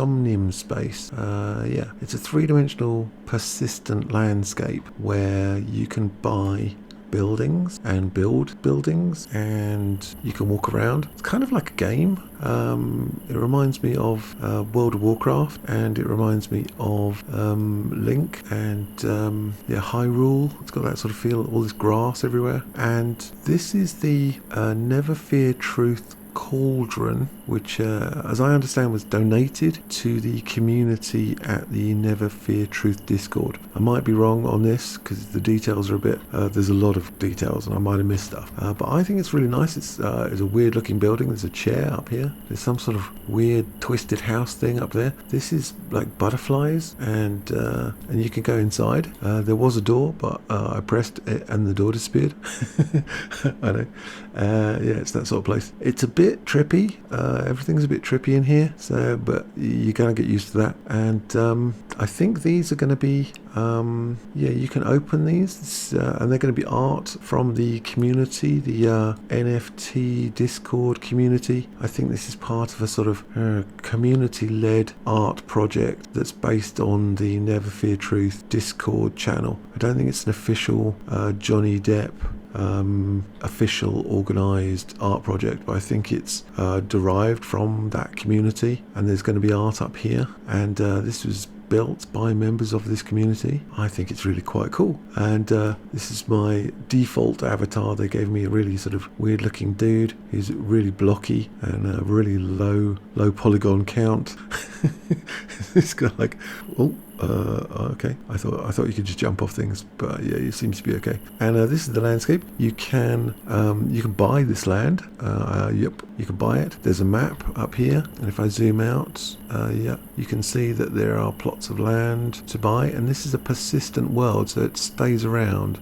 Somnium space. Yeah, it's a three-dimensional persistent landscape where you can buy buildings and build buildings, and you can walk around. It's kind of like a game. It reminds me of World of Warcraft, and it reminds me of Link and Hyrule. It's got that sort of feel, all this grass everywhere. And this is the Never Fear Truth cauldron, which as I understand was donated to the community at the Never Fear Truth Discord. I might be wrong on this because the details are a bit there's a lot of details and I might have missed stuff, but I think it's really nice. It's a weird looking building. There's a chair up here, there's some sort of weird twisted house thing up there. This is like butterflies, and you can go inside. There was a door, but I pressed it and the door disappeared. I know. Yeah, it's that sort of place. It's a bit trippy. Everything's a bit trippy in here, so but you're gonna get used to that. And I think these are going to be you can open these, and they're going to be art from the community, the NFT Discord community. I think this is part of a sort of community-led art project that's based on the Never Fear Truth Discord channel. I don't think it's an official Johnny Depp official organized art project, but I think it's derived from that community, and there's going to be art up here, and this was built by members of this community. I think it's really quite cool, and this is my default avatar. They gave me a really sort of weird looking dude who's really blocky and a really low polygon count. This guy like, okay. I thought you could just jump off things, but yeah, it seems to be okay. And this is the landscape. You can buy this land. Yep, you can buy it. There's a map up here, and if I zoom out, you can see that there are plots of land to buy. And this is a persistent world, so it stays around.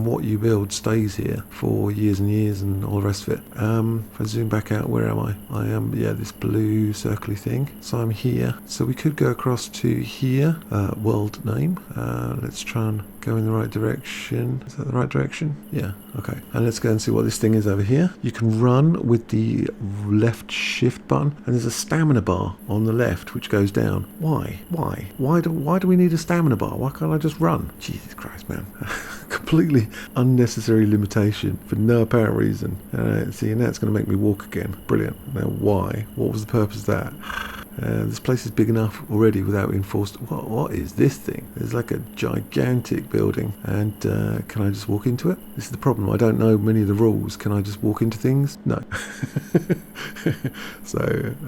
What you build stays here for years and years, and all the rest of it. If I zoom back out, where am I? I am this blue circly thing. So I'm here. So we could go across to here. World name. Let's try and go in the right direction. Is that the right direction? Yeah, okay. And let's go and see what this thing is over here. You can run with the left shift button, and there's a stamina bar on the left which goes down. Why do we need a stamina bar? Why can't I just run? Jesus Christ, man. Completely unnecessary limitation for no apparent reason. See, now it's going to make me walk again. Brilliant. Now why? What was the purpose of that? This place is big enough already without being forced. What is this thing? There's like a gigantic building, and can I just walk into it? This is the problem. I don't know many of the rules. Can I just walk into things? No. So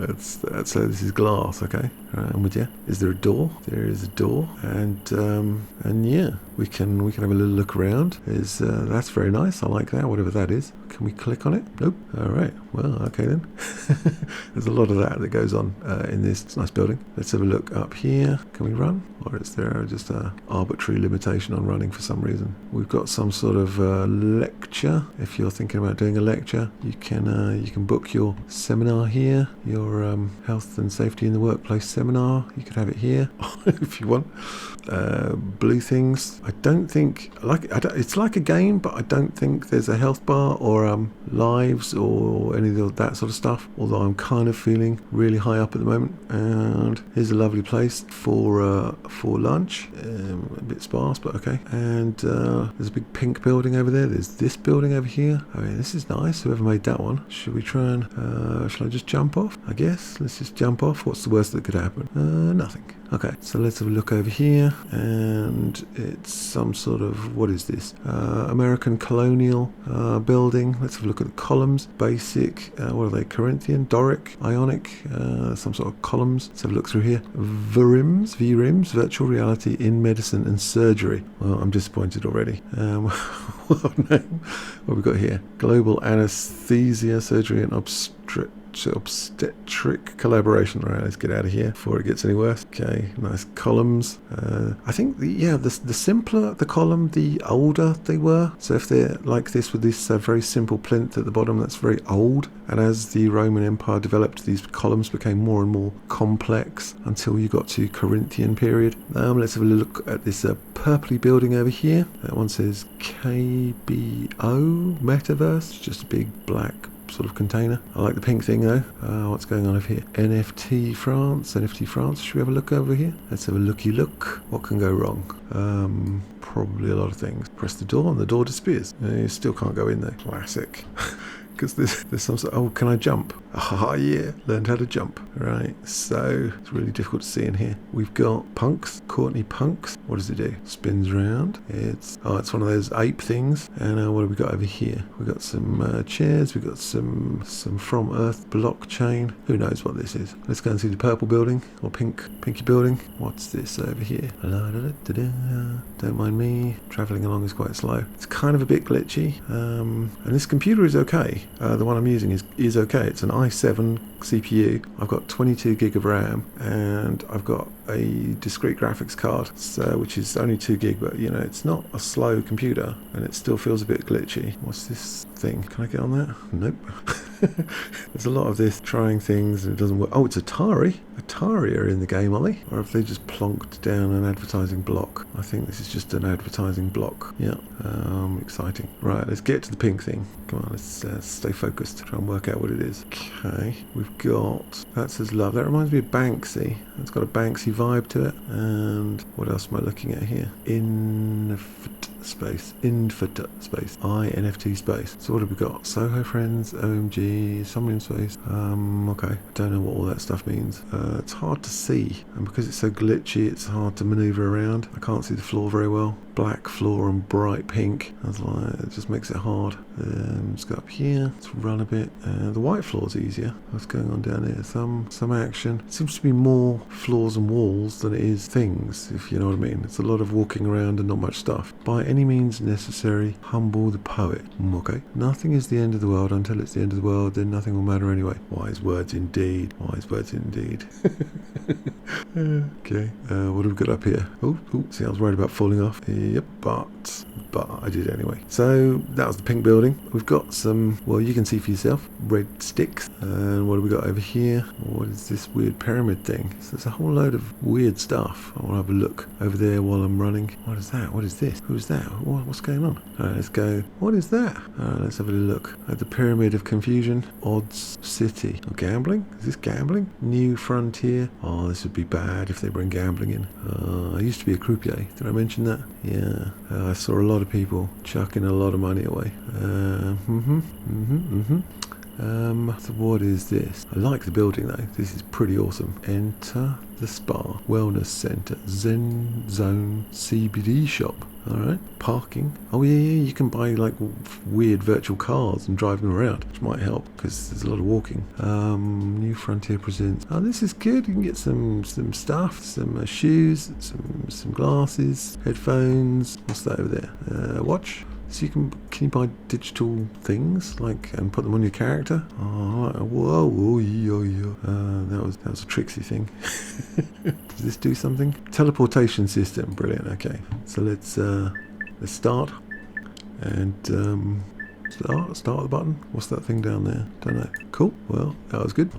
this is glass. Okay, I'm with you. Is there a door? There is a door, and yeah, we can have a little look around. That's very nice. I like that. Whatever that is. Can we click on it? Nope. All right. Well, okay then. There's a lot of that goes on in this. It's a nice building. Let's have a look up here. Can we run? Or is there just a arbitrary limitation on running for some reason? We've got some sort of lecture. If you're thinking about doing a lecture, you can book your seminar here, your health and safety in the workplace seminar. You could have it here if you want. Blue things. I don't think it's like a game, but I don't think there's a health bar or lives or any of that sort of stuff, although I'm kind of feeling really high up at the moment. And here's a lovely place for lunch. A bit sparse, but okay. And there's a big pink building over there. There's this building over here. I mean, this is nice. Whoever made that one. Should we try and shall I just jump off? I guess let's just jump off. What's the worst that could happen? Nothing. Okay, so let's have a look over here, and it's some sort of, what is this? American colonial building. Let's have a look at the columns. Basic, what are they? Corinthian, Doric, Ionic, some sort of columns. Let's have a look through here. VRIMS, virtual reality in medicine and surgery. Well, I'm disappointed already. What have we got here? Global anesthesia, surgery and obstetric collaboration. Right, let's get out of here before it gets any worse. Okay, nice columns. I think the simpler the column, the older they were. So if they're like this with this very simple plinth at the bottom, that's very old. And as the Roman Empire developed, these columns became more and more complex until you got to Corinthian period. Let's have a look at this purpley building over here. That one says KBO Metaverse. Just a big black sort of container. I like the pink thing though. What's going on over here? NFT France. Should we have a look over here? Let's have a looky look. What can go wrong? Probably a lot of things. Press the door and the door disappears. You still can't go in there. Classic. Because there's some sort of, oh, can I jump? Ah, yeah, learned how to jump. Right, so it's really difficult to see in here. We've got punks, Courtney punks. What does it do? Spins around. It's one of those ape things. And what have we got over here? We've got some chairs. We've got some From Earth blockchain. Who knows what this is? Let's go and see the purple building or pinky building. What's this over here? Don't mind me. Travelling along is quite slow. It's kind of a bit glitchy. And this computer is okay. The one I'm using is okay. It's an i7 CPU. I've got 22 gig of RAM and I've got a discrete graphics card, which is only 2 gig, but you know, it's not a slow computer and it still feels a bit glitchy. What's this thing? Can I get on that? Nope. There's a lot of this trying things and it doesn't work. Oh, it's Atari. Atari are in the game, are they? Or have they just plonked down an advertising block? I think this is just an advertising block. Yeah, exciting. Right, let's get to the pink thing. Come on, let's stay focused. Try and work out what it is. Okay, we've got, that says love. That reminds me of Banksy. It's got a Banksy vibe to it. And what else am I looking at here? Infant space. INFT space. So what have we got? Soho Friends, OMG, Somnium space. Okay. Don't know what all that stuff means. It's hard to see. And because it's so glitchy, it's hard to maneuver around. I can't see the floor very well. Black floor and bright pink. It just makes it hard. Let's go up here. Let's run a bit. The white floor is easier. What's going on down here? Some action. It seems to be more floors and walls than it is things, if you know what I mean. It's a lot of walking around and not much stuff. By any means necessary, humble the poet. Okay. Nothing is the end of the world until it's the end of the world, then nothing will matter anyway. Wise words indeed. Wise words indeed. Okay. What have we got up here? Oh, see, I was worried about falling off. Yep, but I did anyway. So that was the pink building. We've got some, well, you can see for yourself, red sticks. And what have we got over here? What is this weird pyramid thing? So there's a whole load of weird stuff. I want to have a look over there while I'm running. What is that? What is this? Who's that? What's going on? Alright, let's go. What is that? Alright, let's have a look at the Pyramid of Confusion. Odds City. Oh, gambling? Is this gambling? New Frontier. Oh, this would be bad if they bring gambling in. I used to be a croupier. Did I mention that? Yeah. I saw a lot of people chucking a lot of money away. So what is this? I like the building though. This is pretty awesome. Enter the Spa Wellness Center, Zen Zone CBD shop. Alright, parking. Oh yeah, you can buy like weird virtual cars and drive them around, which might help because there's a lot of walking. New Frontier presents. Oh, this is good. You can get some stuff, some shoes, some glasses, headphones. What's that over there? Watch. So can you buy digital things like and put them on your character? Oh, whoa, yeah. That was a tricksy thing. Does this do something? Teleportation system, brilliant. Okay, so let's start and start the button. What's that thing down there? Don't know. Cool. Well, that was good.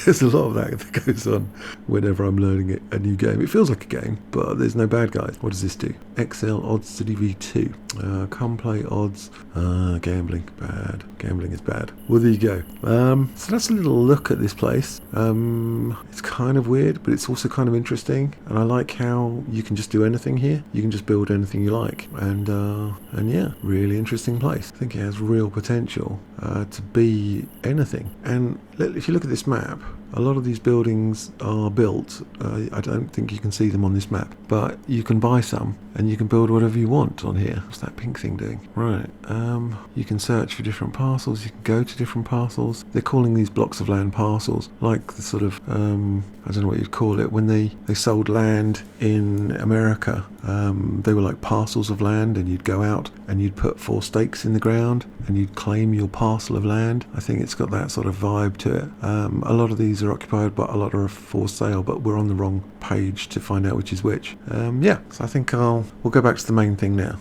There's a lot of that goes on whenever I'm learning a new game. It feels like a game, but there's no bad guys. What does this do? XL odds City V2. Come play odds. Gambling. Bad. Gambling is bad. Well, there you go. So that's a little look at this place. It's kind of weird, but it's also kind of interesting. And I like how you can just do anything here. You can just build anything you like. And yeah, really interesting place. I think it has real potential to be anything. And if you look at this map, a lot of these buildings are built. I don't think you can see them on this map, but you can buy some and you can build whatever you want on here. What's that pink thing doing? Right. You can search for different parcels. You can go to different parcels. They're calling these blocks of land parcels, like the sort of I don't know what you'd call it. When they sold land in America, they were like parcels of land, and you'd go out and you'd put 4 stakes in the ground and you'd claim your parcel of land. I think it's got that sort of vibe to it. A lot of these are occupied, but a lot are for sale, but we're on the wrong page to find out which is which. Yeah, so I think we'll go back to the main thing now.